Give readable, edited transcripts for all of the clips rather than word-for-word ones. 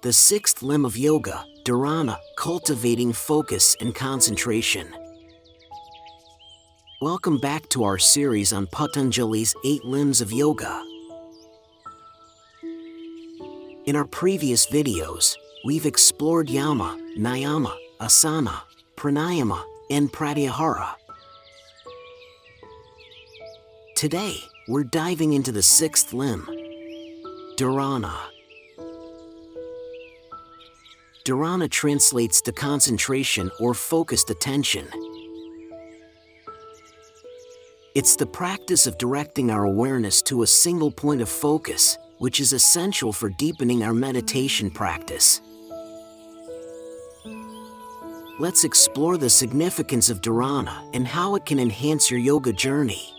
The sixth limb of yoga, Dharana, cultivating focus and concentration. Welcome back to our series on Patanjali's 8 limbs of yoga. In our previous videos, we've explored yama, niyama, asana, pranayama, and pratyahara. Today, we're diving into the sixth limb, Dharana. Dharana translates to concentration or focused attention. It's the practice of directing our awareness to a single point of focus, which is essential for deepening our meditation practice. Let's explore the significance of Dharana and how it can enhance your yoga journey.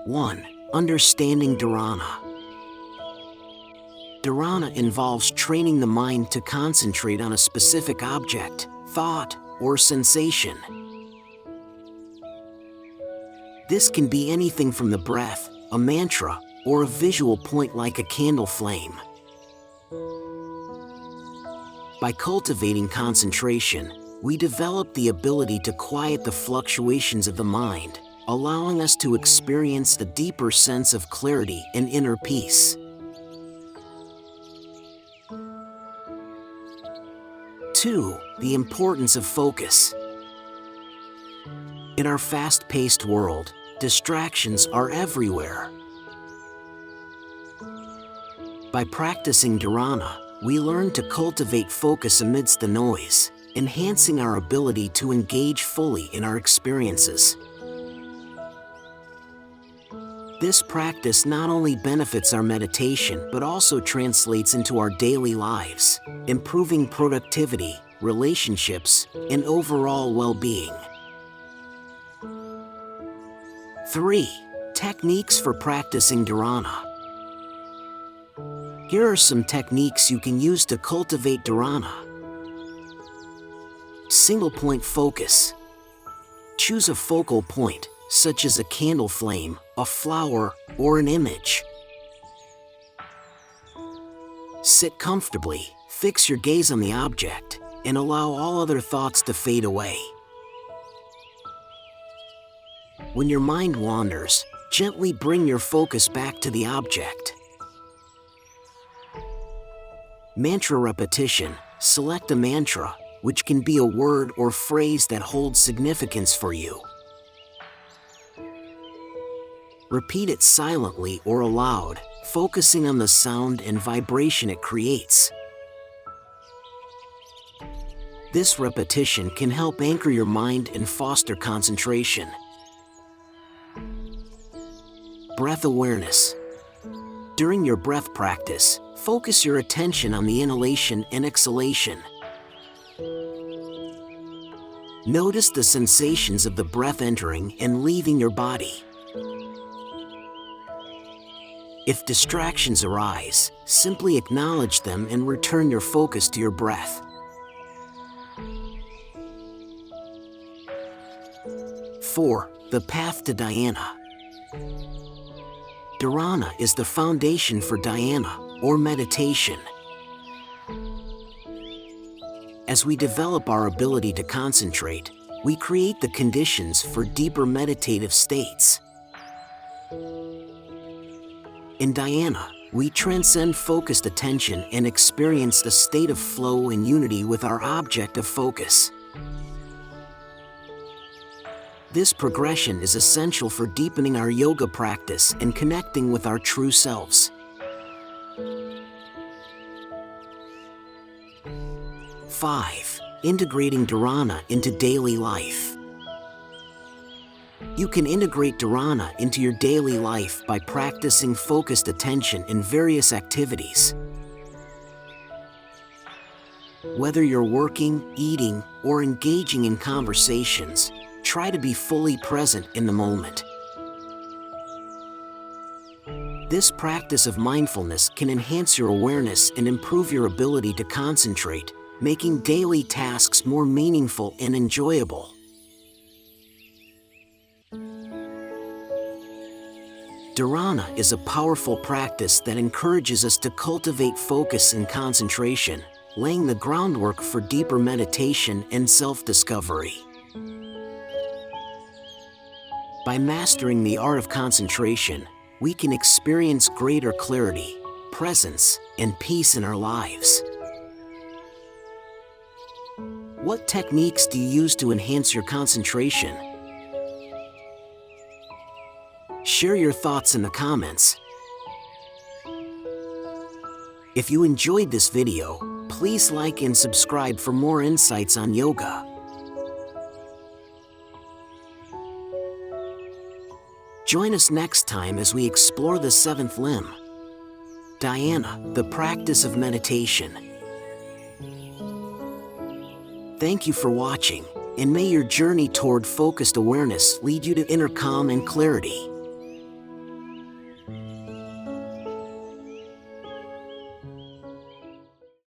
1. Understanding Dharana. Dharana involves training the mind to concentrate on a specific object, thought, or sensation. This can be anything from the breath, a mantra, or a visual point like a candle flame. By cultivating concentration, we develop the ability to quiet the fluctuations of the mind, allowing us to experience a deeper sense of clarity and inner peace. 2. The importance of focus. In our fast-paced world, distractions are everywhere. By practicing Dharana, we learn to cultivate focus amidst the noise, enhancing our ability to engage fully in our experiences. This practice not only benefits our meditation but also translates into our daily lives, improving productivity, relationships, and overall well-being. 3. Techniques for practicing Dharana. Here are some techniques you can use to cultivate Dharana. Single point focus. Choose a focal point, such as a candle flame, a flower, or an image. Sit comfortably, fix your gaze on the object, and allow all other thoughts to fade away. When your mind wanders, gently bring your focus back to the object. Mantra repetition. Select a mantra, which can be a word or phrase that holds significance for you. Repeat it silently or aloud, focusing on the sound and vibration it creates. This repetition can help anchor your mind and foster concentration. Breath awareness. During your breath practice, focus your attention on the inhalation and exhalation. Notice the sensations of the breath entering and leaving your body. If distractions arise, simply acknowledge them and return your focus to your breath. 4. The path to Dhyana. Dharana is the foundation for Dhyana, or meditation. As we develop our ability to concentrate, we create the conditions for deeper meditative states. In Dhyana, we transcend focused attention and experience the state of flow and unity with our object of focus. This progression is essential for deepening our yoga practice and connecting with our true selves. 5. Integrating Dharana into daily life. You can integrate Dharana into your daily life by practicing focused attention in various activities. Whether you're working, eating, or engaging in conversations, try to be fully present in the moment. This practice of mindfulness can enhance your awareness and improve your ability to concentrate, making daily tasks more meaningful and enjoyable. Dharana is a powerful practice that encourages us to cultivate focus and concentration, laying the groundwork for deeper meditation and self-discovery. By mastering the art of concentration, we can experience greater clarity, presence, and peace in our lives. What techniques do you use to enhance your concentration? Share your thoughts in the comments. If you enjoyed this video, please like and subscribe for more insights on yoga. Join us next time as we explore the seventh limb, Dhyana, the practice of meditation. Thank you for watching, and may your journey toward focused awareness lead you to inner calm and clarity.